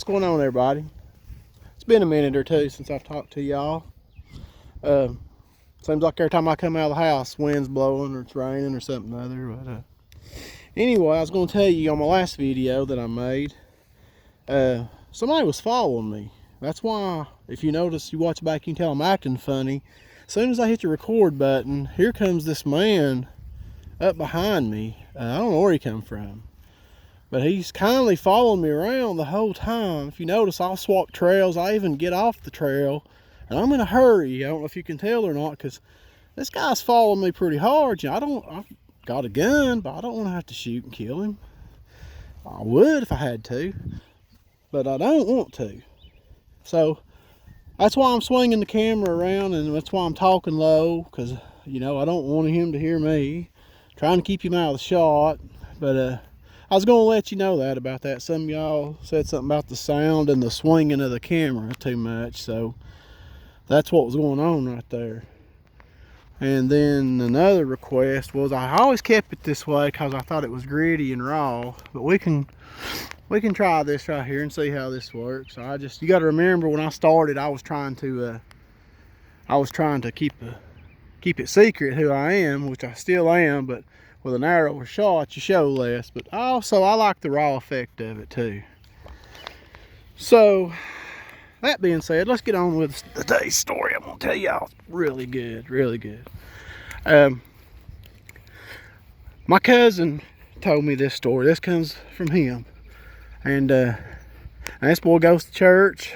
going on, everybody? It's been a minute or two since I've talked to y'all. Seems like every time I come out of the house, wind's blowing or it's raining or something or other. But anyway, I was going to tell you on my last video that I made, somebody was following me. That's why, if you notice, you watch back, you can tell I'm acting funny. As soon as I hit the record button, here comes this man up behind me. I don't know where he come from, but he's kindly following me around the whole time. If you notice, I'll swap trails. I even get off the trail, and I'm in a hurry. I don't know if you can tell or not, because this guy's following me pretty hard. You know, I've got a gun, but I don't want to have to shoot and kill him. I would if I had to, but I don't want to. So that's why I'm swinging the camera around, and that's why I'm talking low, because, you know, I don't want him to hear me. Trying to keep him out of the shot. But I was going to let you know that about that. Some of y'all said something about the sound and the swinging of the camera too much. So that's what was going on right there. And then another request was, I always kept it this way because I thought it was gritty and raw. But we can try this right here and see how this works. You got to remember, when I started, I was trying to keep it secret who I am, which I still am, but with a narrower shot you show less. But also I like the raw effect of it too. So that being said, let's get on with today's story. I'm gonna tell y'all, it's really good, really good. My cousin told me this story. This comes from him, and this boy goes to church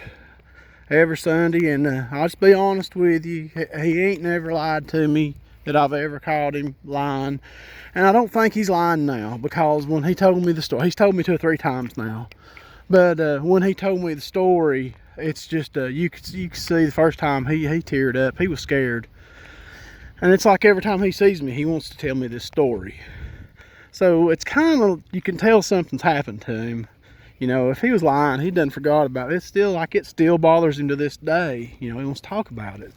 every Sunday, and I'll just be honest with you, he ain't never lied to me that I've ever caught him lying. And I don't think he's lying now, because when he told me the story, he's told me 2 or 3 times now, but when he told me the story, it's just you could see the first time he teared up. He was scared, and it's like every time he sees me, he wants to tell me this story. So it's kind of, you can tell something's happened to him. You know, if he was lying, he done forgot about it. It's still like, it still bothers him to this day. You know, he wants to talk about it.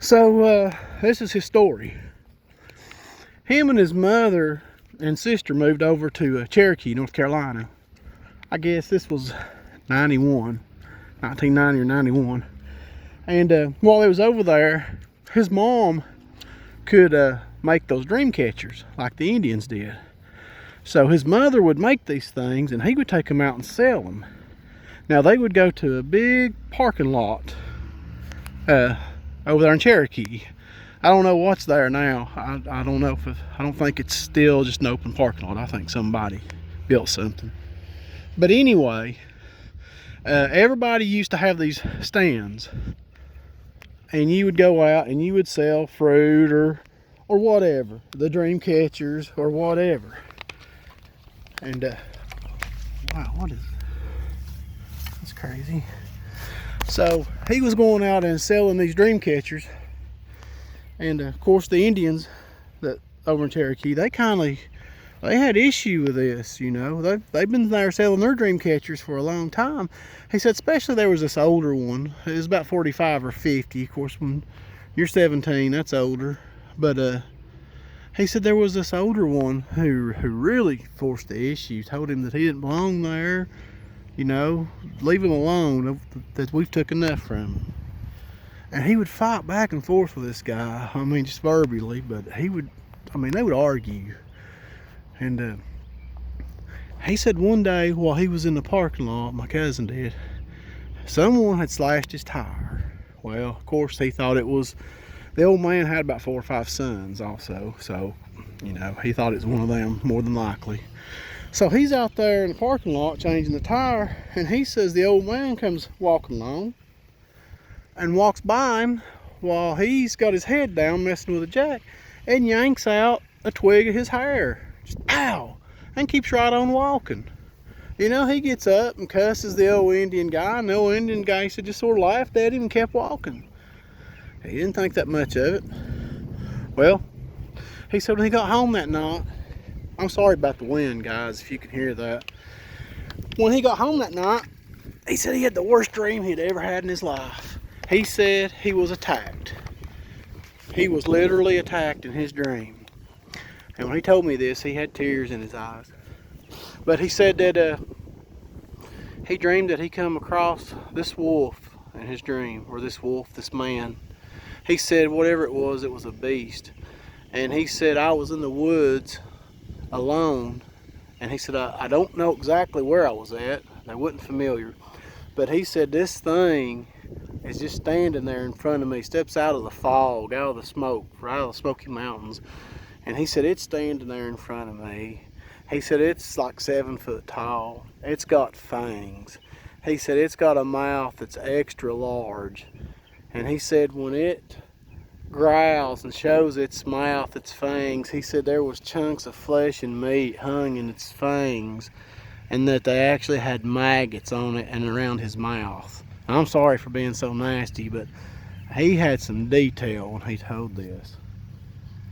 So this is his story. Him and his mother and sister moved over to Cherokee, North Carolina. I guess this was 1990 or 91. And while he was over there, his mom could make those dream catchers like the Indians did. So his mother would make these things, and he would take them out and sell them. Now they would go to a big parking lot over there in Cherokee. I don't know what's there now. I don't know I don't think it's still just an open parking lot. I think somebody built something. But anyway, everybody used to have these stands, and you would go out and you would sell fruit or whatever, the dream catchers or whatever. And wow, what is that's crazy. So he was going out and selling these dream catchers, and of course the Indians that over in Cherokee, they had issue with this. You know, they've been there selling their dream catchers for a long time. He said especially there was this older one. It was about 45 or 50. Of course, when you're 17, that's older. But he said there was this older one who really forced the issue, told him that he didn't belong there, you know, leave him alone, that we've took enough from him. And he would fight back and forth with this guy, I mean, just verbally, but they would argue. And he said one day while he was in the parking lot, my cousin did, someone had slashed his tire. Well, of course, he thought it was, the old man had about 4 or 5 sons also, so, you know, he thought it was one of them, more than likely. So he's out there in the parking lot changing the tire, and he says the old man comes walking along and walks by him while he's got his head down messing with a jack, and yanks out a twig of his hair. Just ow! And keeps right on walking. You know, he gets up and cusses the old Indian guy, and the old Indian guy said just sort of laughed at him and kept walking. He didn't think that much of it. Well, he said when he got home that night, I'm sorry about the wind, guys, if you can hear that. When he got home that night, he said he had the worst dream he'd ever had in his life. He said he was attacked. He was literally attacked in his dream. And when he told me this, he had tears in his eyes. But he said that he dreamed that he come across this wolf in his dream, or this man. He said whatever it was a beast. And he said, I was in the woods alone. And he said, I don't know exactly where I was at. They wasn't familiar. But he said, this thing is just standing there in front of me, steps out of the fog, out of the smoke, right out of the Smoky Mountains. And he said, it's standing there in front of me. He said, it's like 7 foot tall. It's got fangs. He said, it's got a mouth that's extra large. And he said, when it growls and shows its mouth, its fangs, he said there was chunks of flesh and meat hung in its fangs, and that they actually had maggots on it and around his mouth. I'm sorry for being so nasty, but he had some detail when he told this.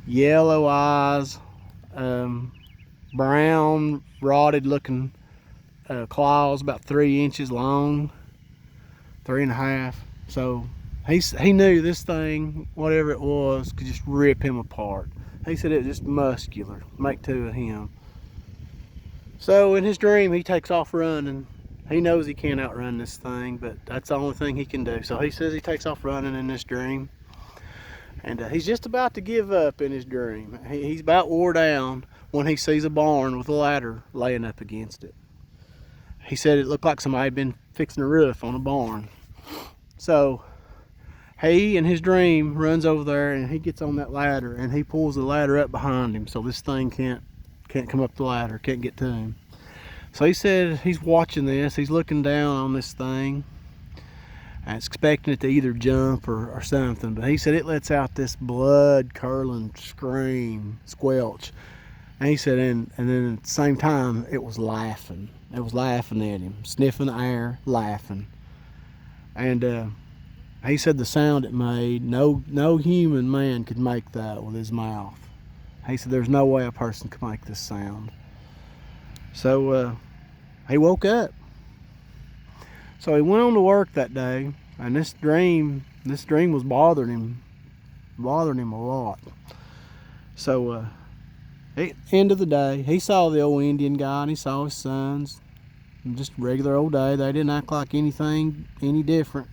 Yellow eyes, brown, rotted looking claws, about 3 inches long, 3.5. So he knew this thing, whatever it was, could just rip him apart. He said it was just muscular, make two of him. So in his dream, he takes off running. He knows he can't outrun this thing, but that's the only thing he can do. So he says he takes off running in this dream. And he's just about to give up in his dream. He's about wore down when he sees a barn with a ladder laying up against it. He said it looked like somebody had been fixing a roof on a barn. So he, in his dream, runs over there and he gets on that ladder and he pulls the ladder up behind him so this thing can't come up the ladder, can't get to him. So he said he's watching this, he's looking down on this thing and expecting it to either jump or something, but he said it lets out this blood curdling scream, squelch. And he said, and then at the same time, it was laughing. It was laughing at him, sniffing the air, laughing. And he said the sound it made, no human man could make that with his mouth. He said there's no way a person could make this sound. So he woke up. So he went on to work that day, and this dream was bothering him a lot. So end of the day, he saw the old Indian guy and he saw his sons. Just a regular old day. They didn't act like anything any different.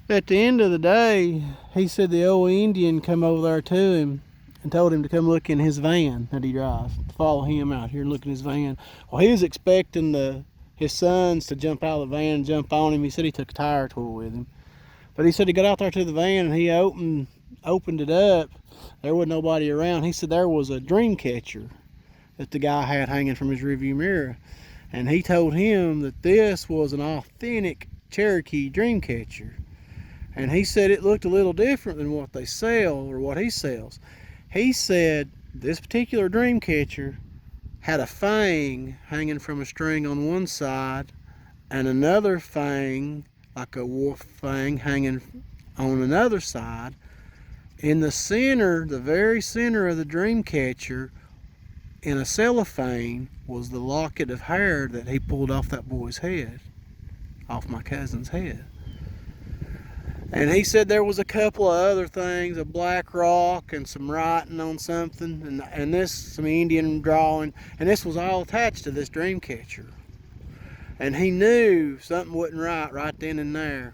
At the end of the day, he said the old Indian come over there to him and told him to come look in his van that he drives, to follow him out here and look in his van. Well, he was expecting his sons to jump out of the van and jump on him. He said he took a tire tool with him. But he said he got out there to the van and he opened it up. There wasn't nobody around. He said there was a dream catcher that the guy had hanging from his rearview mirror. And he told him that this was an authentic Cherokee dream catcher. And he said it looked a little different than what they sell or what he sells. He said this particular dream catcher had a fang hanging from a string on one side and another fang, like a wolf fang, hanging on another side. In the center, the very center of the dream catcher, in a cellophane, was the locket of hair that he pulled off that boy's head, off my cousin's head. And he said there was a couple of other things, a black rock and some writing on something, and this, some Indian drawing, and this was all attached to this dream catcher. And he knew something wasn't right then and there.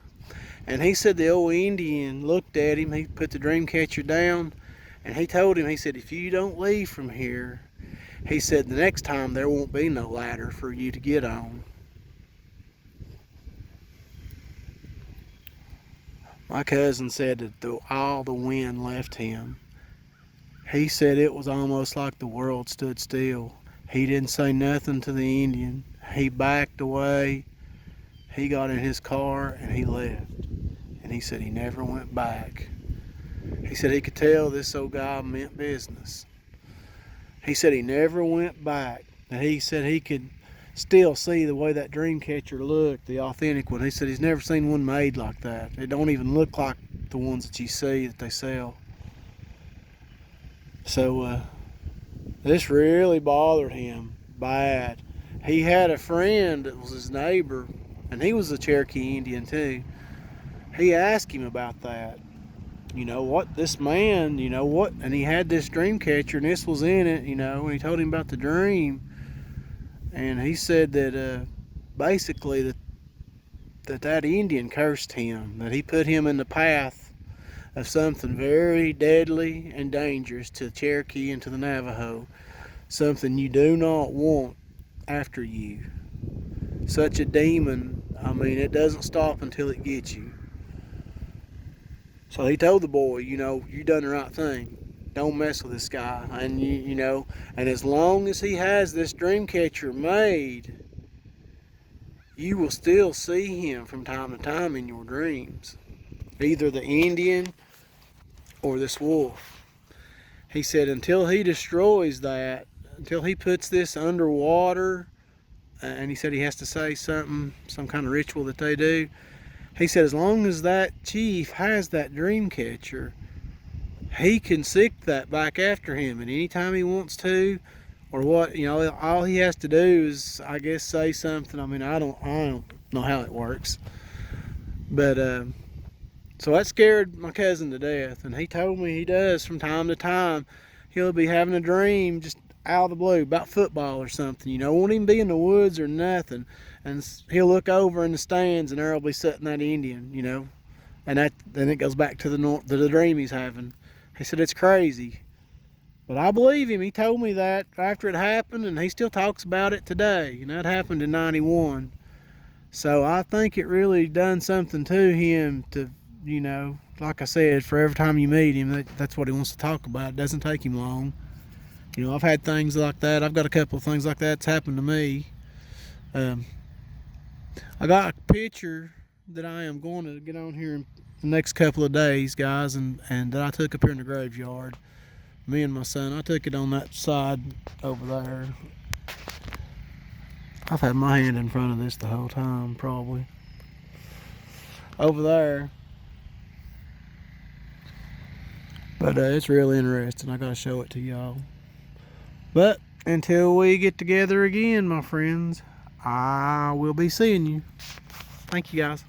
And he said the old Indian looked at him, he put the dream catcher down, and he told him, he said, if you don't leave from here, he said the next time there won't be no ladder for you to get on. My cousin said that all the wind left him. He said it was almost like the world stood still. He didn't say nothing to the Indian. He backed away. He got in his car and he left. And he said he never went back. He said he could tell this old guy meant business. He said he never went back. And he said he could still see the way that dream catcher looked, the authentic one. He said he's never seen one made like that. It don't even look like the ones that you see that they sell. So this really bothered him bad. He had a friend that was his neighbor, and he was a Cherokee Indian too. He asked him about that. You know what, this man, you know what, and he had this dream catcher and this was in it, you know, and he told him about the dream. And he said that basically that Indian cursed him, that he put him in the path of something very deadly and dangerous to the Cherokee and to the Navajo, something you do not want after you. Such a demon, I mean, it doesn't stop until it gets you. So he told the boy, you know, you done the right thing. Don't mess with this guy. And you know, and as long as he has this dream catcher made, you will still see him from time to time in your dreams. Either the Indian or this wolf. He said until he destroys that, until he puts this underwater, and he said he has to say something, some kind of ritual that they do. He said as long as that chief has that dream catcher, he can sick that back after him, and anytime he wants to, or what, you know, all he has to do is, I guess, say something. I mean, I don't know how it works, but so that scared my cousin to death, and he told me he does from time to time. He'll be having a dream just out of the blue about football or something, you know, won't even be in the woods or nothing, and he'll look over in the stands and there'll be sitting that Indian, you know, and then it goes back to the dream he's having. He said it's crazy, but I believe him. He told me that after it happened, and he still talks about it today. You know, it happened in '91, so I think it really done something to him to, you know, like I said, for every time you meet him, that's what he wants to talk about. It doesn't take him long. You know, I've had things like that. I've got a couple of things like that's happened to me. I got a picture that I am going to get on here in the next couple of days, guys, and that I took up here in the graveyard. Me and my son, I took it on that side over there. I've had my hand in front of this the whole time, probably. Over there. But it's real interesting. I gotta show it to y'all. But until we get together again, my friends, I will be seeing you. Thank you, guys.